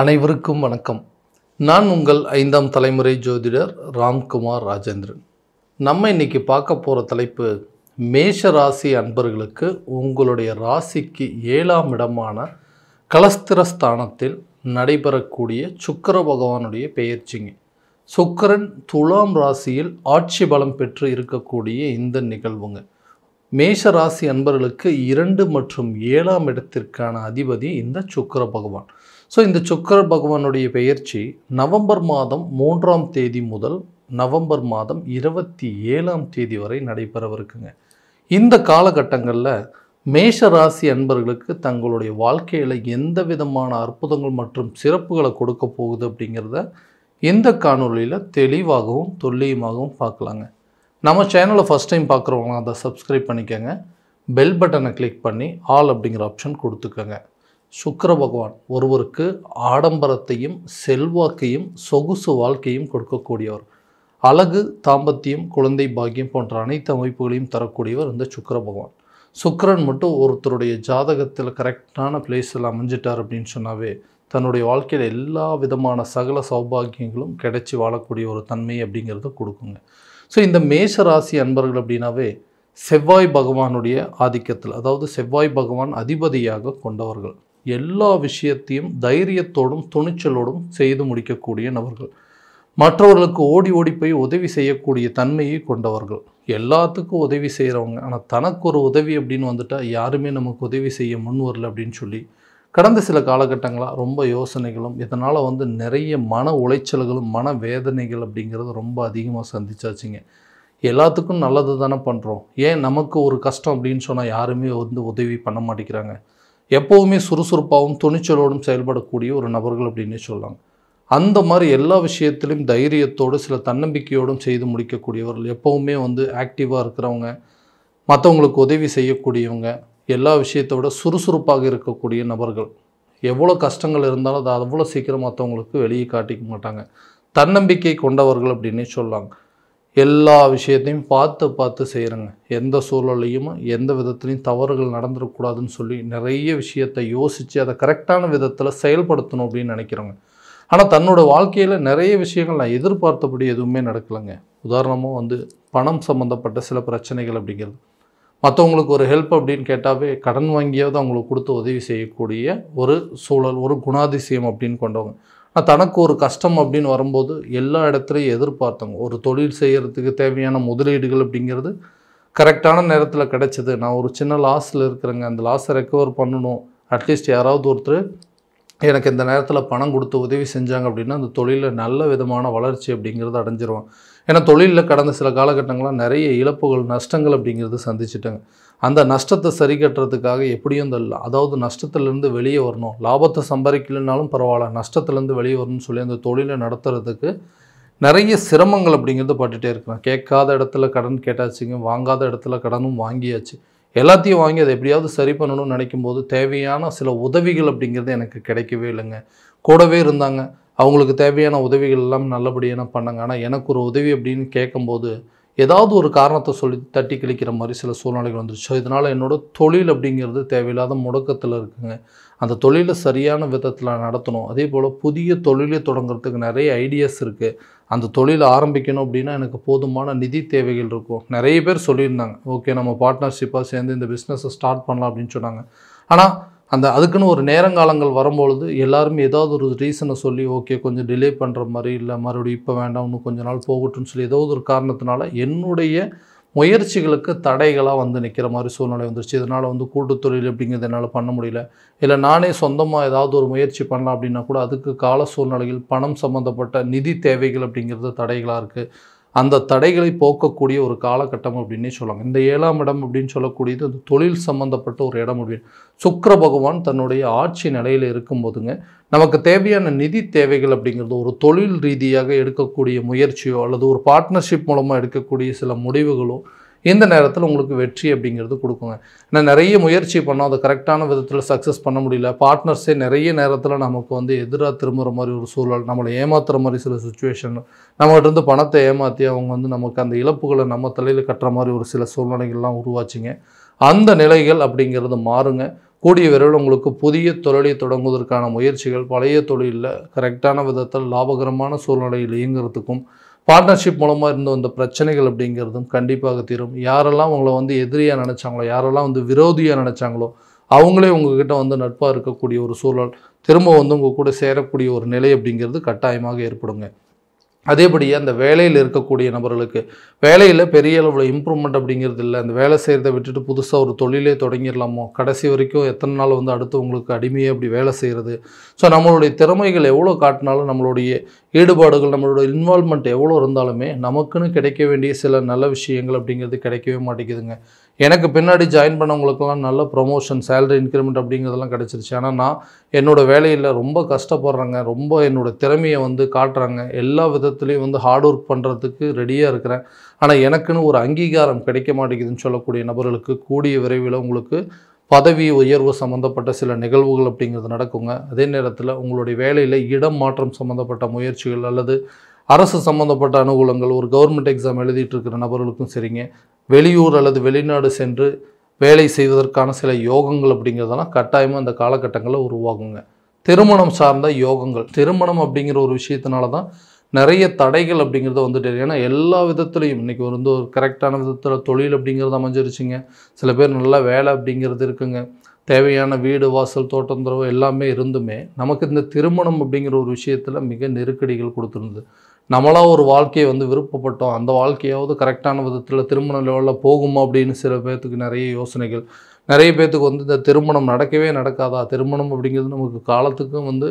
அனைவருக்கும் வணக்கம். நான் உங்கள் 5ஆம் தலைமுறை ஜோதிடர் ராம்குமார் ராஜேந்திரன். நம்ம இன்னைக்கு பார்க்க போகிற தலைப்பு, மேஷ ராசி அன்பர்களுக்கு உங்களுடைய ராசிக்கு 7ஆம் இடமான கலஸ்திரஸ்தானத்தில் நடைபெறக்கூடிய சுக்கிர பகவானுடைய பெயர்ச்சிங்க. சுக்கிரன் துலாம் ராசியில் ஆட்சி பலம் பெற்று இருக்கக்கூடிய இந்த நிகழ்வுங்க. மேஷ ராசி அன்பர்களுக்கு 2 மற்றும் 7ஆம் இடத்திற்கான அதிபதி இந்த சுக்கிர பகவான். ஸோ இந்த சுக்கிர பகவானுடைய பெயர்ச்சி நவம்பர் மாதம் 3ஆம் தேதி முதல் நவம்பர் மாதம் 27ஆம் தேதி வரை நடைபெறவிருக்குங்க. இந்த காலகட்டங்களில் மேஷ ராசி அன்பர்களுக்கு தங்களுடைய வாழ்க்கையில் எந்த விதமான அற்புதங்கள் மற்றும் சிறப்புகளை கொடுக்க போகுது அப்படிங்கிறத இந்த காணொலியில் தெளிவாகவும் துல்லியமாகவும் பார்க்கலாங்க. நம்ம சேனலை ஃபஸ்ட் டைம் பார்க்குறவங்க அதை சப்ஸ்கிரைப் பண்ணிக்கோங்க. பெல் பட்டனை கிளிக் பண்ணி ஆல் அப்படிங்கிற ஆப்ஷன் கொடுத்துக்கோங்க. சுக்கிர பகவான் ஒருவருக்கு ஆடம்பரத்தையும் செல்வாக்கையும் சொகுசு வாழ்க்கையும் கொடுக்கக்கூடியவர். அழகு, தாம்பத்தியம், குழந்தை பாக்கியம் போன்ற அனைத்து அமைப்புகளையும் தரக்கூடியவர் இந்த சுக்கிர பகவான். சுக்கிரன் மட்டும் ஒருத்தருடைய ஜாதகத்தில் கரெக்டான பிளேஸில் அமைஞ்சிட்டார் அப்படின்னு சொன்னாவே தன்னுடைய வாழ்க்கையில் எல்லா விதமான சகல சௌபாகியங்களும் கிடைச்சி வாழக்கூடிய ஒரு தன்மை அப்படிங்கிறத கொடுக்குங்க. ஸோ இந்த மேஷ ராசி அன்பர்கள் அப்படின்னாவே செவ்வாய் பகவானுடைய ஆதிக்கத்தில், அதாவது செவ்வாய் பகவான் அதிபதியாக கொண்டவர்கள். எல்லா விஷயத்தையும் தைரியத்தோடும் துணிச்சலோடும் செய்து முடிக்கக்கூடிய நபர்கள். மற்றவர்களுக்கு ஓடி ஓடி போய் உதவி செய்யக்கூடிய தன்மையை கொண்டவர்கள். எல்லாத்துக்கும் உதவி செய்கிறவங்க. ஆனால் தனக்கு ஒரு உதவி அப்படின்னு வந்துட்டால் யாருமே நமக்கு உதவி செய்ய முன் வரல அப்படின்னு சொல்லி கடந்த சில காலகட்டங்களாக ரொம்ப யோசனைகளும் இதனால் நிறைய மன உளைச்சல்களும் மன வேதனைகள் அப்படிங்கிறது ரொம்ப அதிகமாக சந்திச்சாச்சுங்க. எல்லாத்துக்கும் நல்லது தானே பண்ணுறோம், ஏன் நமக்கு ஒரு கஷ்டம் அப்படின்னு சொன்னால் யாருமே உதவி பண்ண மாட்டேங்கிறாங்க. எப்போவுமே சுறுசுறுப்பாகவும் துணிச்சலோடும் செயல்படக்கூடிய ஒரு நபர்கள் அப்படின்னு சொல்லலாம். அந்த மாதிரி எல்லா விஷயத்திலும் தைரியத்தோடு சில தன்னம்பிக்கையோடும் செய்து முடிக்கக்கூடியவர்கள். எப்போவுமே ஆக்டிவாக இருக்கிறவங்க, மற்றவங்களுக்கு உதவி செய்யக்கூடியவங்க, எல்லா விஷயத்தை விட சுறுசுறுப்பாக இருக்கக்கூடிய நபர்கள். எவ்வளோ கஷ்டங்கள் இருந்தாலும் அதை அவ்வளோ சீக்கிரம் மற்றவங்களுக்கு வெளியே காட்டிக்க மாட்டாங்க. தன்னம்பிக்கை கொண்டவர்கள் அப்படின்னே சொல்லலாம். எல்லா விஷயத்தையும் பார்த்து செய்கிறங்க. எந்த சூழலையும் எந்த விதத்துலையும் தவறுகள் நடந்துடக்கூடாதுன்னு சொல்லி நிறைய விஷயத்தை யோசித்து அதை கரெக்டான விதத்தில் செயல்படுத்தணும் அப்படின்னு நினைக்கிறவங்க. ஆனால் தன்னோட வாழ்க்கையில் நிறைய விஷயங்கள் நான் எதிர்பார்த்தபடி எதுவுமே நடக்கலைங்க. உதாரணமாக பணம் சம்மந்தப்பட்ட சில பிரச்சனைகள் அப்படிங்கிறது. மற்றவங்களுக்கு ஒரு ஹெல்ப் அப்படின்னு கேட்டாவே கடன் வாங்கியாவது அவங்களுக்கு கொடுத்து உதவி செய்யக்கூடிய ஒரு சூழல், ஒரு குணாதிசயம் அப்படின்னு கொண்டவங்க. தனக்கு ஒரு கஷ்டம் அப்படின்னு வரும்போது எல்லா இடத்துலையும் எதிர்பார்த்தவங்க. ஒரு தொழில் செய்கிறதுக்கு தேவையான முதலீடுகள் அப்படிங்கிறது கரெக்டான நேரத்தில் கிடைச்சிது. நான் ஒரு சின்ன லாஸில் இருக்கிறேங்க, அந்த லாஸை ரெக்கவர் பண்ணணும், அட்லீஸ்ட் யாராவது ஒருத்தர் எனக்கு இந்த நேரத்தில் பணம் கொடுத்து உதவி செஞ்சாங்க அப்படின்னா அந்த தொழிலில் நல்ல விதமான வளர்ச்சி அப்படிங்கிறது அடைஞ்சிருவான். ஏன்னா தொழிலில் கடந்த சில காலகட்டங்களாக நிறைய இழப்புகள், நஷ்டங்கள் அப்படிங்கிறது சந்திச்சுட்டாங்க. அந்த நஷ்டத்தை சரி கட்டுறதுக்காக எப்படியும் அதாவது நஷ்டத்துலேருந்து வெளியே வரணும், லாபத்தை சம்பாதிக்கலைன்னாலும் பரவாயில்ல, நஷ்டத்துலேருந்து வெளியே வரணும்னு சொல்லி அந்த தொழிலை நடத்துறதுக்கு நிறைய சிரமங்கள் அப்படிங்கிறது பட்டுகிட்டே இருக்கிறான். கேட்காத இடத்துல கடன் கேட்டாச்சுங்க, வாங்காத இடத்துல கடனும் வாங்கியாச்சு. எல்லாத்தையும் வாங்கி அதை எப்படியாவது சரி பண்ணணும்னு நினைக்கும் போது தேவையான சில உதவிகள் அப்படிங்கிறது எனக்கு கிடைக்கவே இல்லைங்க. கூடவே இருந்தாங்க, அவங்களுக்கு தேவையான உதவிகள் எல்லாம் நல்லபடியான பண்ணாங்க. ஆனால் எனக்கு ஒரு உதவி அப்படின்னு கேட்கும்போது ஏதாவது ஒரு காரணத்தை சொல்லி தட்டி கழிக்கிற மாதிரி சில சூழ்நிலைகள் வந்துருச்சு. இதனால் என்னோடய தொழில் அப்படிங்கிறது தேவையில்லாத முடக்கத்தில் இருக்குங்க. அந்த தொழிலை சரியான விதத்தில் நடத்தணும். அதே போல் புதிய தொழிலை தொடங்குறதுக்கு நிறைய ஐடியாஸ் இருக்குது. அந்த தொழிலை ஆரம்பிக்கணும் அப்படின்னா எனக்கு போதுமான நிதி தேவைகள் இருக்கும். நிறைய பேர் சொல்லியிருந்தாங்க, ஓகே நம்ம பார்ட்னர்ஷிப்பாக சேர்ந்து இந்த பிஸ்னஸை ஸ்டார்ட் பண்ணலாம் அப்படின்னு சொன்னாங்க. ஆனால் அதுக்குன்னு ஒரு நேரங்காலங்கள் வரும்பொழுது எல்லாருமே ஏதாவது ஒரு ரீசனை சொல்லி ஓகே கொஞ்சம் டிலே பண்ணுற மாதிரி, இல்லை மறுபடியும் இப்போ வேண்டாம் இன்னும் கொஞ்ச நாள் போகட்டும்னு சொல்லி ஏதாவது ஒரு காரணத்தினால என்னுடைய முயற்சிகளுக்கு தடைகளாக நிற்கிற மாதிரி சூழ்நிலை வந்துருச்சு. இதனால் கூட்டு தொழில் அப்படிங்கிறது என்னால் பண்ண முடியல. இல்லை நானே சொந்தமாக ஏதாவது ஒரு முயற்சி பண்ணலாம் அப்படின்னா கூட அதுக்கு கால சூழ்நிலைகள், பணம் சம்மந்தப்பட்ட நிதி தேவைகள் அப்படிங்கிறது தடைகளாக இருக்குது. அந்த தடைகளை போக்கக்கூடிய ஒரு காலகட்டம் அப்படின்னே சொல்லலாம். இந்த 7ஆம் இடம் அப்படின்னு சொல்லக்கூடியது அது தொழில் சம்மந்தப்பட்ட ஒரு இடம் அப்படின்னு. சுக்கிர பகவான் தன்னுடைய ஆட்சி நிலையில் இருக்கும்போதுங்க நமக்கு தேவையான நிதி தேவைகள் அப்படிங்கிறது ஒரு தொழில் ரீதியாக எடுக்கக்கூடிய முயற்சியோ அல்லது ஒரு பார்ட்னர்ஷிப் மூலமாக எடுக்கக்கூடிய சில முடிவுகளோ இந்த நேரத்தில் உங்களுக்கு வெற்றி அப்படிங்கிறது கொடுக்குங்க. நான் நிறைய முயற்சி பண்ணோம், அதை கரெக்டான விதத்தில் சக்ஸஸ் பண்ண முடியல. பார்ட்னர்ஸே நிறைய நேரத்தில் நமக்கு எதிராக திரும்புகிற மாதிரி ஒரு சூழல், நம்மளை ஏமாத்துகிற மாதிரி சில சுச்சுவேஷன், நம்மகிட்ட பணத்தை ஏமாற்றி அவங்க நமக்கு அந்த இழப்புகளை நம்ம தலையில் கட்டுற மாதிரி ஒரு சில சூழ்நிலைகள்லாம் உருவாச்சுங்க. அந்த நிலைகள் அப்படிங்கிறது மாறுங்க. கூடிய விரைவில் உங்களுக்கு புதிய தொழிலை தொடங்குவதற்கான முயற்சிகள் பழைய தொழிலில் கரெக்டான விதத்தில் லாபகரமான சூழ்நிலையில் இயங்குறதுக்கும் பார்ட்னர்ஷிப் மூலமாக இருந்து வந்த பிரச்சனைகள் அப்படிங்கிறதும் கண்டிப்பாக தீரும். யாரெல்லாம் உங்களை வந்து எதிரியாக நினச்சாங்களோ, யாரெல்லாம் வந்து விரோதியாக நினச்சாங்களோ, அவங்களே உங்ககிட்ட வந்து நட்பாக இருக்கக்கூடிய ஒரு சூழல், திரும்ப வந்து உங்கள் கூட சேரக்கூடிய ஒரு நிலை அப்படிங்கிறது கட்டாயமாக ஏற்படுங்க. அதேபடியே அந்த வேலையில் இருக்கக்கூடிய நபர்களுக்கு வேலையில் பெரிய அளவில் இம்ப்ரூவ்மெண்ட் அப்படிங்கிறது இல்லை. அந்த வேலை செய்கிறத விட்டுட்டு புதுசாக ஒரு தொழிலே தொடங்கிடலாமோ, கடைசி வரைக்கும் எத்தனை நாள் வந்து அடுத்தவங்களுக்கு அடிமையாக அப்படி வேலை செய்கிறது. ஸோ நம்மளுடைய திறமைகள் எவ்வளோ காட்டினாலும், நம்மளுடைய ஈடுபாடுகள், நம்மளோட இன்வால்மெண்ட் எவ்வளோ இருந்தாலுமே நமக்குன்னு கிடைக்க வேண்டிய சில நல்ல விஷயங்கள் அப்படிங்கிறது கிடைக்கவே மாட்டேங்குதுங்க. எனக்கு பின்னாடி ஜாயின் பண்ணவங்களுக்கெல்லாம் நல்ல ப்ரொமோஷன், சேலரி இன்க்ரிமெண்ட் அப்படிங்கிறதெல்லாம் கிடச்சிருச்சு. ஆனால் நான் என்னோடய வேலையில் ரொம்ப கஷ்டப்படுறேங்க, ரொம்ப என்னோடய திறமையை வந்து காட்டுறாங்க, எல்லா விதத்துலேயும் வந்து ஹார்ட் ஒர்க் பண்ணுறதுக்கு ரெடியாக இருக்கிறேன். ஆனால் எனக்குன்னு ஒரு அங்கீகாரம் கிடைக்க மாட்டேங்குதுன்னு சொல்லக்கூடிய நபர்களுக்கு கூடிய விரைவில் உங்களுக்கு பதவி உயர்வு சம்மந்தப்பட்ட சில நிகழ்வுகள் அப்படிங்கிறது நடக்குங்க. அதே நேரத்தில் உங்களுடைய வேலையில் இடம் மாற்றம் சம்மந்தப்பட்ட முயற்சிகள் அல்லது அரசு சம்மந்தப்பட்ட அனுகூலங்கள், ஒரு கவர்மெண்ட் எக்ஸாம் எழுதிட்டு இருக்கிற நபர்களுக்கும் சரிங்க, வெளியூர் அல்லது வெளிநாடு சென்று வேலை செய்வதற்கான சில யோகங்கள் அப்படிங்கிறதெல்லாம் கட்டாயமாக இந்த காலகட்டங்களில் உருவாகுங்க. திருமணம் சார்ந்த யோகங்கள், திருமணம் அப்படிங்கிற ஒரு விஷயத்தினால தான் நிறைய தடைகள் அப்படிங்கிறத வந்துட்டு, ஏன்னா எல்லா விதத்துலையும் இன்றைக்கி வந்து ஒரு கரெக்டான விதத்தில் தொழில் அப்படிங்கிறது அமைஞ்சிருச்சுங்க. சில பேர் நல்லா வேலை அப்படிங்கிறது இருக்குங்க, தேவையான வீடு வாசல் தோட்டந்தரவு எல்லாமே இருந்துமே நமக்கு இந்த திருமணம் அப்படிங்கிற ஒரு விஷயத்தில் மிக நெருக்கடிகள் கொடுத்துருந்தது. நம்மளாக ஒரு வாழ்க்கையை வந்து விருப்பப்பட்டோம், அந்த வாழ்க்கையாவது கரெக்டான விதத்தில் திருமண லெவலில் போகுமா அப்படின்னு சில பேர்த்துக்கு நிறைய யோசனைகள், நிறைய பேர்த்துக்கு வந்து இந்த திருமணம் நடக்கவே நடக்காதா, திருமணம் அப்படிங்கிறது நமக்கு காலத்துக்கும் வந்து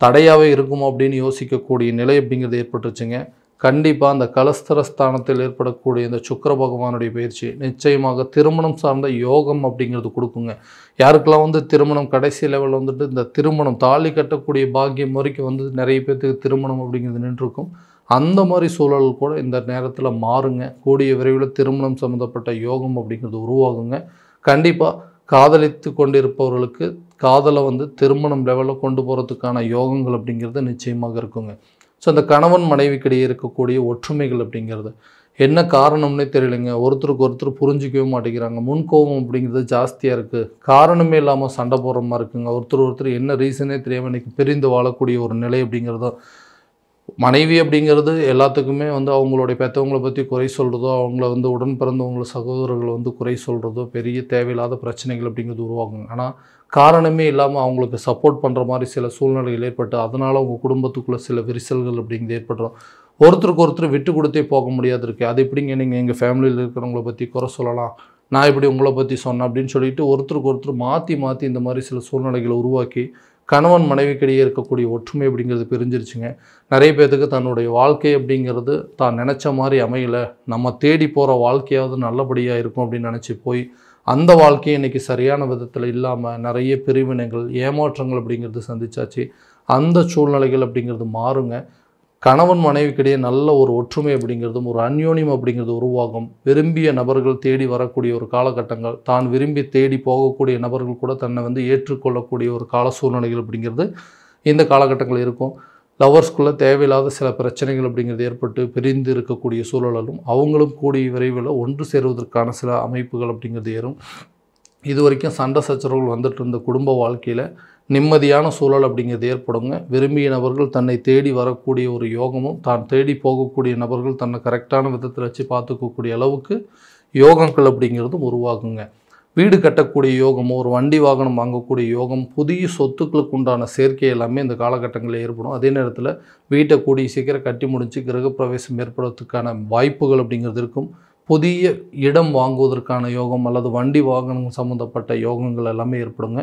தடையாகவே இருக்குமா அப்படின்னு யோசிக்கக்கூடிய நிலை அப்படிங்கிறது ஏற்பட்டுருச்சுங்க. கண்டிப்பாக அந்த கலஸ்தரஸ்தானத்தில் ஏற்படக்கூடிய இந்த சுக்கிர பகவானுடைய பயிற்சி நிச்சயமாக திருமணம் சார்ந்த யோகம் அப்படிங்கிறது கொடுக்குங்க. யாருக்கெல்லாம் வந்து திருமணம் கடைசி லெவலில் வந்துட்டு இந்த திருமணம் தாலி கட்டக்கூடிய பாக்கியம் வரைக்கும் வந்து நிறைய பேர்த்துக்கு திருமணம் அப்படிங்கிறது நின்றுருக்கும். அந்த மாதிரி சூழல் கூட இந்த நேரத்தில் மாறுங்க. கூடிய விரைவில் திருமணம் சம்மந்தப்பட்ட யோகம் அப்படிங்கிறது உருவாகுங்க. கண்டிப்பாக காதலித்து கொண்டிருப்பவர்களுக்கு காதலை வந்து திருமணம் லெவலில் கொண்டு போகிறதுக்கான யோகங்கள் அப்படிங்கிறது நிச்சயமாக இருக்குங்க. ஸோ அந்த கணவன் மனைவிக்கிடையே இருக்கக்கூடிய ஒற்றுமைகள் அப்படிங்கிறது என்ன காரணம்னே தெரியலைங்க. ஒருத்தருக்கு ஒருத்தர் புரிஞ்சிக்கவே மாட்டேங்கிறாங்க. முன்கோபம் அப்படிங்கிறது ஜாஸ்தியாக இருக்குது. காரணமே இல்லாமல் சண்டை போடுற மாதிரி இருக்குங்க. ஒருத்தர் என்ன ரீசனே தெரியாமல் இன்றைக்கி பிரிந்து வாழக்கூடிய ஒரு நிலை அப்படிங்கிறது. மனைவி அப்படிங்கிறது எல்லாத்துக்குமே வந்து அவங்களுடைய பெற்றவங்களை பற்றி குறை சொல்கிறதோ, அவங்கள வந்து உடன் பிறந்தவங்கள சகோதரர்களை வந்து குறை சொல்கிறதோ பெரிய தேவையில்லாத பிரச்சனைகள் அப்படிங்கிறது உருவாகுங்க. ஆனால் காரணமே இல்லாமல் அவங்களுக்கு சப்போர்ட் பண்ணுற மாதிரி சில சூழ்நிலைகள் ஏற்பட்டு அதனால் அவங்க குடும்பத்துக்குள்ளே சில விரிசல்கள் அப்படிங்கிறது ஏற்படுறோம். ஒருத்தருக்கு ஒருத்தர் விட்டு கொடுத்தே போக முடியாது இருக்குது. அது எப்படிங்க நீங்கள் எங்கள் ஃபேமிலியில் இருக்கிறவங்கள பற்றி குறை சொல்லலாம், நான் இப்படி உங்களை பற்றி சொன்னேன் அப்படின்னு சொல்லிட்டு ஒருத்தருக்கு ஒருத்தர் மாற்றி மாற்றி இந்த மாதிரி சில சூழ்நிலைகளை உருவாக்கி கணவன் மனைவிக்கிடையே இருக்கக்கூடிய ஒற்றுமை அப்படிங்கிறது பிரிஞ்சிருச்சுங்க. நிறைய பேர்த்துக்கு தன்னுடைய வாழ்க்கை அப்படிங்கிறது தான் நினச்ச மாதிரி அமையலை, நம்ம தேடி போகிற வாழ்க்கையாவது நல்லபடியாக இருக்கும் அப்படின்னு நினச்சி போய் அந்த வாழ்க்கையை இன்றைக்கி சரியான விதத்தில் இல்லாமல் நிறைய பிரிவினைகள், ஏமாற்றங்கள் அப்படிங்கிறது சந்திச்சாச்சு. அந்த சூழ்நிலைகள் அப்படிங்கிறது மாறுங்க. கணவன் மனைவிக்கிடையே நல்ல ஒரு ஒற்றுமை அப்படிங்கிறதும் ஒரு அந்யோன்யம் அப்படிங்கிறது உருவாகும். விரும்பிய நபர்கள் தேடி வரக்கூடிய ஒரு காலகட்டங்கள், தான் விரும்பி தேடி போகக்கூடிய நபர்கள் கூட தன்னை வந்து ஏற்றுக்கொள்ளக்கூடிய ஒரு கால சூழ்நிலைகள் அப்படிங்கிறது இந்த காலகட்டங்கள் இருக்கும். லவர்ஸ்குள்ளே தேவையில்லாத சில பிரச்சனைகள் அப்படிங்கிறது ஏற்பட்டு பிரிந்து இருக்கக்கூடிய சூழலும் அவங்களும் கூடிய விரைவில் ஒன்று சேருவதற்கான சில அமைப்புகள் அப்படிங்கிறது ஏறும். இது வரைக்கும் சண்டை சச்சரவுகள் வந்துட்டு இருந்த குடும்ப வாழ்க்கையில் நிம்மதியான சூழல் அப்படிங்கிறது ஏற்படுங்க. விரும்பிய நபர்கள் தன்னை தேடி வரக்கூடிய ஒரு யோகமும், தான் தேடி போகக்கூடிய நபர்கள் தன்னை கரெக்டான விதத்தில் வச்சு பார்த்துக்கக்கூடிய அளவுக்கு யோகங்கள் அப்படிங்கிறதும் உருவாகுங்க. வீடு கட்டக்கூடிய யோகமோ, ஒரு வண்டி வாகனம் வாங்கக்கூடிய யோகம், புதிய சொத்துக்களுக்கு உண்டான சேர்க்கை எல்லாமே இந்த காலகட்டங்களில் ஏற்படும். அதே நேரத்தில் வீட்டை கூடிய சீக்கிரம் கட்டி முடித்து கிரகப்பிரவேசம் ஏற்படுவதற்கான வாய்ப்புகள் அப்படிங்கிறது இருக்கும். புதிய இடம் வாங்குவதற்கான யோகம் அல்லது வண்டி வாகனம் சம்மந்தப்பட்ட யோகங்கள் எல்லாமே ஏற்படுங்க.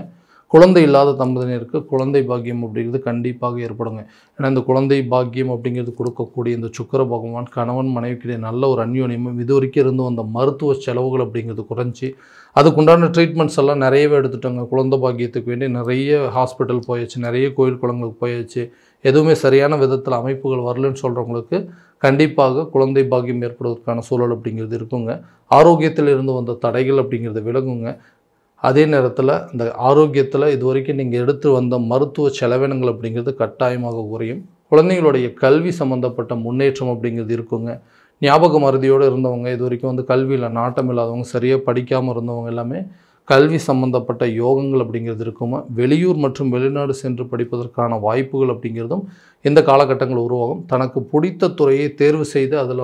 குழந்தை இல்லாத தம்பதியினருக்கு குழந்தை பாக்கியம் அப்படிங்கிறது கண்டிப்பாக ஏற்படுங்க. ஏன்னா இந்த குழந்தை பாக்கியம் அப்படிங்கிறது கொடுக்கக்கூடிய இந்த சுக்கிர பகவான் கணவன் மனைவிக்கிடையே நல்ல ஒரு அந்யோன்யமும், இது வரைக்கும் இருந்து வந்த மருத்துவ செலவுகள் அப்படிங்கிறது குறைஞ்சி அதுக்குண்டான ட்ரீட்மெண்ட்ஸ் எல்லாம் நிறையவே எடுத்துட்டாங்க. குழந்தை பாக்கியத்துக்கு வேண்டி நிறைய ஹாஸ்பிட்டல் போயாச்சு, நிறைய கோயில் குளங்களுக்கு போயாச்சு. எதுவுமே சரியான விதத்தில் அமைப்புகள் வரலன்னு சொல்கிறவங்களுக்கு கண்டிப்பாக குழந்தை பாக்கியம் ஏற்படுவதற்கான சூழல் அப்படிங்கிறது இருக்குங்க. ஆரோக்கியத்தில் இருந்து வந்த தடைகள் அப்படிங்கிறது விலகுங்க. அதே நேரத்தில் இந்த ஆரோக்கியத்தில் இது வரைக்கும் நீங்கள் எடுத்து வந்த மருத்துவ செலவினங்கள் அப்படிங்கிறது கட்டாயமாக குறையும். குழந்தைங்களுடைய கல்வி சம்மந்தப்பட்ட முன்னேற்றம் அப்படிங்கிறது இருக்குங்க. ஞாபக மறதியோடு இருந்தவங்க, இது வரைக்கும் வந்து கல்வியில் நாட்டம் இல்லாதவங்க, சரியாக படிக்காமல் இருந்தவங்க எல்லாமே கல்வி சம்பந்தப்பட்ட யோகங்கள் அப்படிங்கிறது இருக்குமா, வெளியூர் மற்றும் வெளிநாடு சென்று படிப்பதற்கான வாய்ப்புகள் அப்படிங்கிறதும் இந்த காலகட்டங்கள் உருவாகும். தனக்கு பிடித்த துறையை தேர்வு செய்து அதில்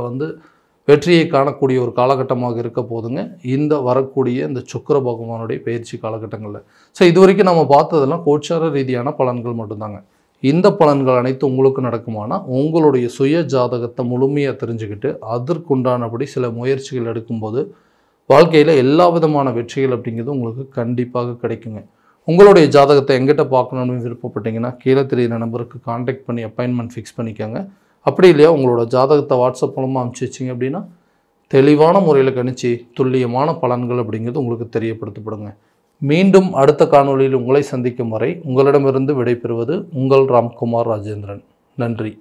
வெற்றியை காணக்கூடிய ஒரு காலகட்டமாக இருக்க போதுங்க இந்த வரக்கூடிய இந்த சுக்கிர பகவானுடைய பயிற்சி காலகட்டங்களில். ஸோ இது வரைக்கும் நம்ம பார்த்ததெல்லாம் கோச்சார ரீதியான பலன்கள் மட்டும்தாங்க. இந்த பலன்கள் அனைத்து உங்களுக்கு நடக்குமானா உங்களுடைய சுய ஜாதகத்தை முழுமையாக தெரிஞ்சுக்கிட்டு அதற்குண்டானபடி சில முயற்சிகள் எடுக்கும்போது வாழ்க்கையில் எல்லா விதமான வெற்றிகள் அப்படிங்கிறது உங்களுக்கு கண்டிப்பாக கிடைக்குங்க. உங்களுடைய ஜாதகத்தை எங்கிட்ட பார்க்கணுன்னு விருப்பப்பட்டீங்கன்னா கீழே தெரியுற நம்பருக்கு காண்டாக்ட் பண்ணி அப்பாயின்மெண்ட் ஃபிக்ஸ் பண்ணிக்கோங்க. அப்படி இல்லையா உங்களோட ஜாதகத்தை வாட்ஸ்அப் மூலமாக அனுப்பிச்சி வச்சிங்க அப்படின்னா தெளிவான முறையில் கணிச்சு துல்லியமான பலன்கள் அப்படிங்கிறது உங்களுக்கு தெரியப்படுத்தப்படுங்க. மீண்டும் அடுத்த காணொளியில் உங்களை சந்திக்கும் வரை உங்களிடமிருந்து விடைபெறுவது உங்கள் ராம்குமார் ராஜேந்திரன். நன்றி.